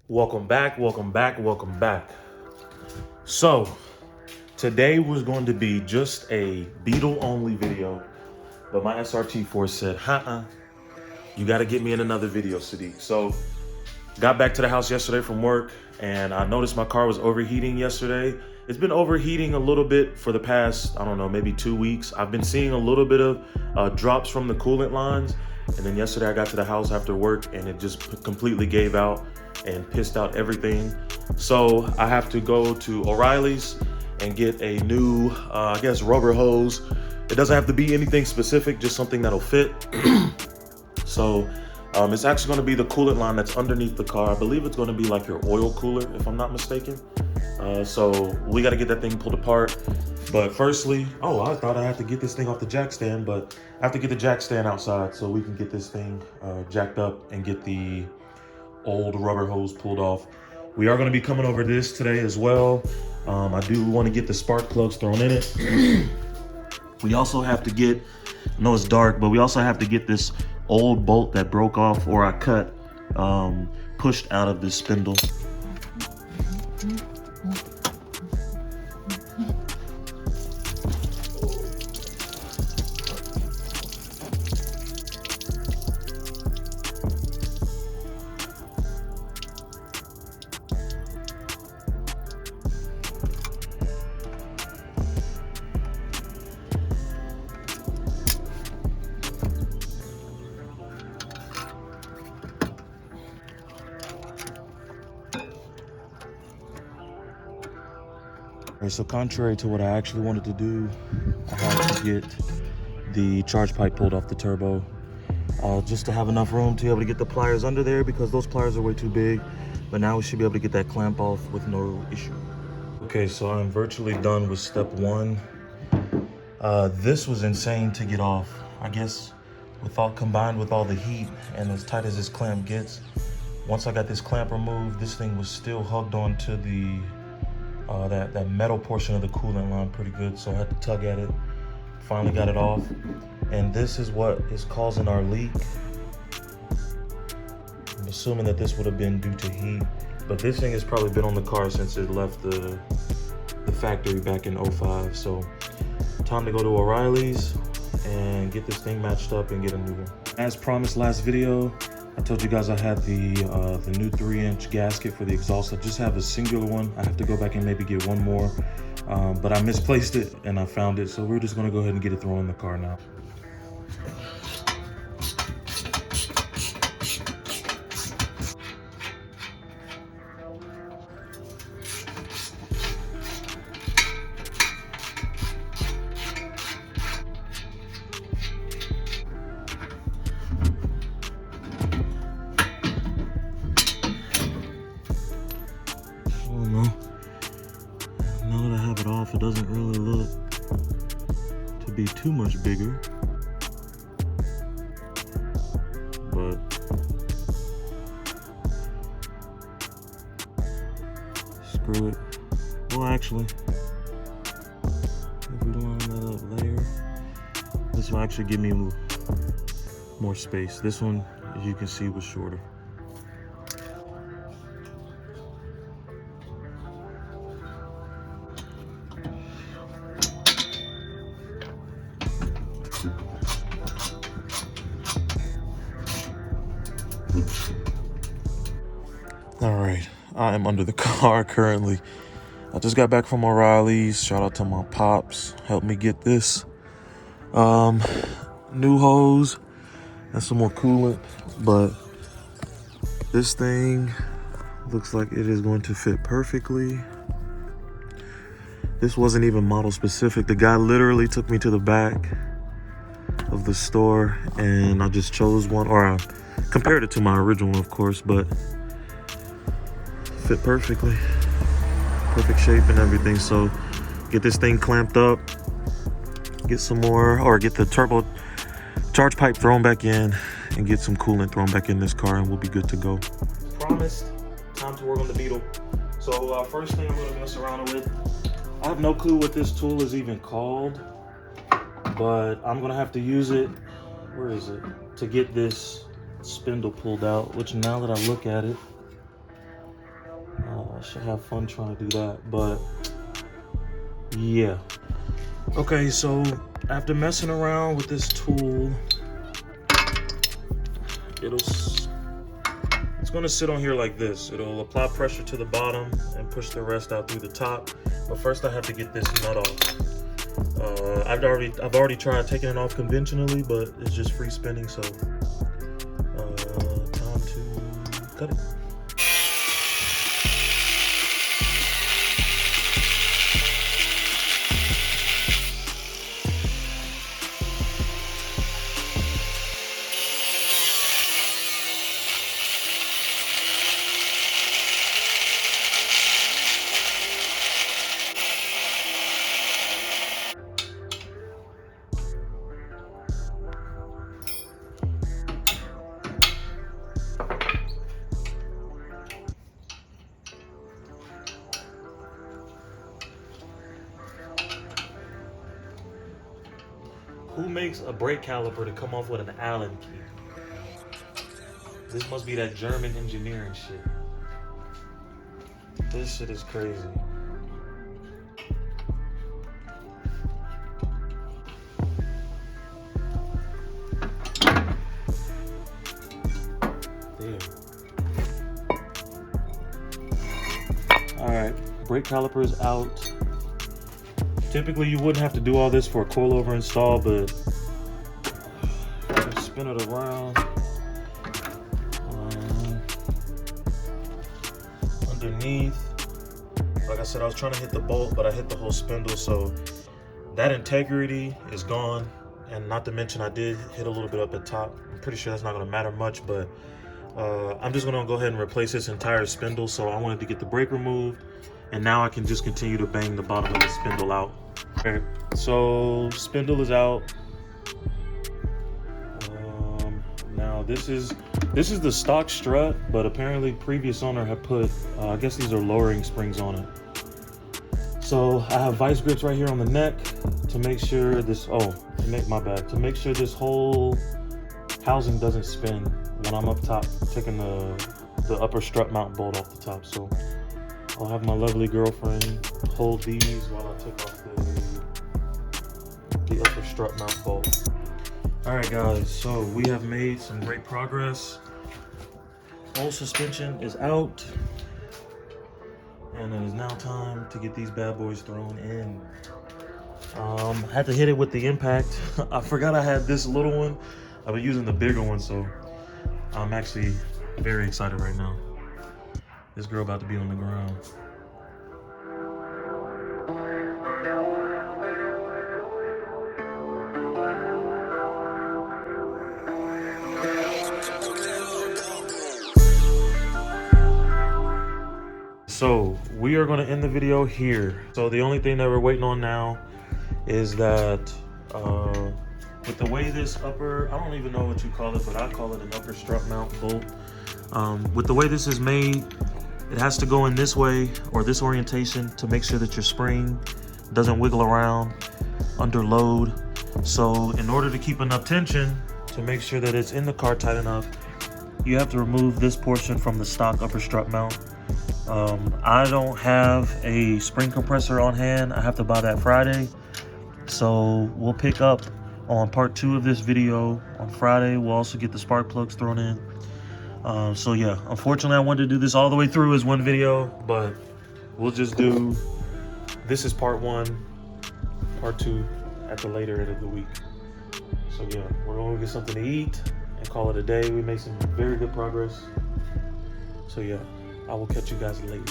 Welcome back, welcome back, welcome back. So, today was going to be just a Beetle only video, but my SRT force said, you gotta get me in another video, Sadiq. So, got back to the house yesterday from work, and I noticed my car was overheating yesterday. It's been overheating a little bit for the past, I don't know, maybe 2 weeks. I've been seeing a little bit of drops from the coolant lines, and then yesterday I got to the house after work, and it just completely gave out and pissed out everything. So I have to go to O'Reilly's and get a new, I guess, rubber hose. It doesn't have to be anything specific, just something that'll fit. So it's actually going to be the coolant line that's underneath the car. I believe it's going to be like your oil cooler, if I'm not mistaken. So we got to get that thing pulled apart. But firstly, I thought I had to get this thing off the jack stand, but I have to get the jack stand outside so we can get this thing jacked up and get the old rubber hose pulled off. We are going to be coming over this today as well. I do want to get the spark plugs thrown in it. We also have to get, I know it's dark, but we also have to get this old bolt that broke off or I cut pushed out of this spindle. Okay, so contrary to what I actually wanted to do, I had to get the charge pipe pulled off the turbo just to have enough room to be able to get the pliers under there because those pliers are way too big. But now we should be able to get that clamp off with no issue. Okay, so I'm virtually done with step one. This was insane to get off. I guess combined with all the heat and as tight as this clamp gets, once I got this clamp removed, this thing was still hugged onto the that metal portion of the coolant line pretty good, so I had to tug at it. Finally got it off, and this is what is causing our leak. I'm assuming that this would have been due to heat, but this thing has probably been on the car since it left the factory back in 05. So time to go to O'Reilly's and get this thing matched up and get a new one. As promised last video, I told you guys I had the new 3-inch gasket for the exhaust. I just have a singular one. I have to go back and maybe get one more, but I misplaced it and I found it. So we're just gonna go ahead and get it thrown in the car now. Now that I have it off, it doesn't really look to be too much bigger, but screw it. Well, actually, if we line that up there, this will actually give me more space. This one, as you can see, was shorter. All right, I am under the car currently. I just got back from O'Reilly's. Shout out to my pops, helped me get this new hose and some more coolant, but this thing looks like it is going to fit perfectly. This wasn't even model specific. The guy literally took me to the back of the store and I just chose one, or I compared it to my original, of course, but fit perfectly, perfect shape and everything. So get this thing clamped up, get some more, or get the turbo charge pipe thrown back in and get some coolant thrown back in this car and we'll be good to go. Promised, time to work on the Beetle. So first thing I'm gonna mess around with, I have no clue what this tool is even called, but I'm gonna have to use it, where is it, to get this spindle pulled out, which now that I look at it, should have fun trying to do that, but yeah. Okay, so after messing around with this tool, it's gonna sit on here like this. It'll apply pressure to the bottom and push the rest out through the top. But first I have to get this nut off. I've already tried taking it off conventionally, but it's just free spinning, so time to cut it. Who makes a brake caliper to come off with an Allen key? This must be that German engineering shit. This shit is crazy. Damn. Alright, brake caliper is out. Typically, you wouldn't have to do all this for a coilover install, but just spin it around. Underneath, like I said, I was trying to hit the bolt, but I hit the whole spindle, so that integrity is gone. And not to mention, I did hit a little bit up at top. I'm pretty sure that's not going to matter much, but I'm just going to go ahead and replace this entire spindle. So I wanted to get the brake removed, and now I can just continue to bang the bottom of the spindle out. Okay, so spindle is out. Now this is the stock strut, but apparently previous owner had put I guess these are lowering springs on it. So I have vice grips right here on the neck to make sure this to make sure this whole housing doesn't spin when I'm up top taking the upper strut mount bolt off the top. So I'll have my lovely girlfriend hold these while I take off the upper strut mount bolt. All right, guys, so we have made some great progress. Whole suspension is out, and it is now time to get these bad boys thrown in. Had to hit it with the impact. I forgot I had this little one. I've been using the bigger one, so I'm actually very excited right now. This girl about to be on the ground. So we are going to end the video here. So the only thing that we're waiting on now is that with the way this upper, I don't even know what you call it, but I call it an upper strut mount bolt. With the way this is made, it has to go in this way or this orientation to make sure that your spring doesn't wiggle around under load. So in order to keep enough tension to make sure that it's in the car tight enough, you have to remove this portion from the stock upper strut mount. I don't have a spring compressor on hand. I have to buy that Friday. So we'll pick up on part 2 of this video on Friday. We'll also get the spark plugs thrown in. So yeah, unfortunately I wanted to do this all the way through as one video, but we'll just do, this is part 1, part 2 at the later end of the week. So yeah, we're going to get something to eat and call it a day. We made some very good progress. So yeah, I will catch you guys later.